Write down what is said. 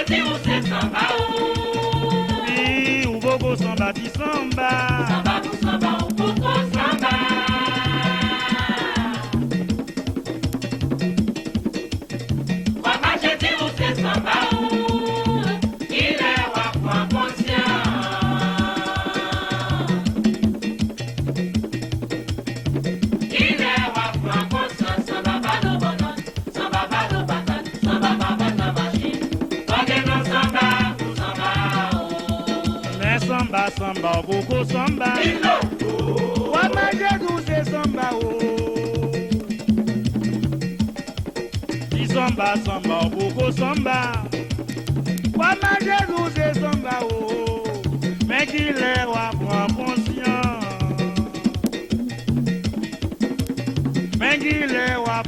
jeter ou c'est samba ou. Oui, ou bogo samba ti samba. Samba ou samba ou coco samba. Papa jeter ou c'est samba ou. Il est wa point conscient. Il est wa point conscient. Samba ba do bonon, samba ba do batan, samba ba ba na machine. Oge no samba ou samba ou. Mais samba, samba, ou bogo samba. Ilo. Wama jedu se samba o. Ti samba, samba, ou bogo samba. Wama jedu se samba o. Mais qu'il est wa prend conscience. Mais qu'il est wa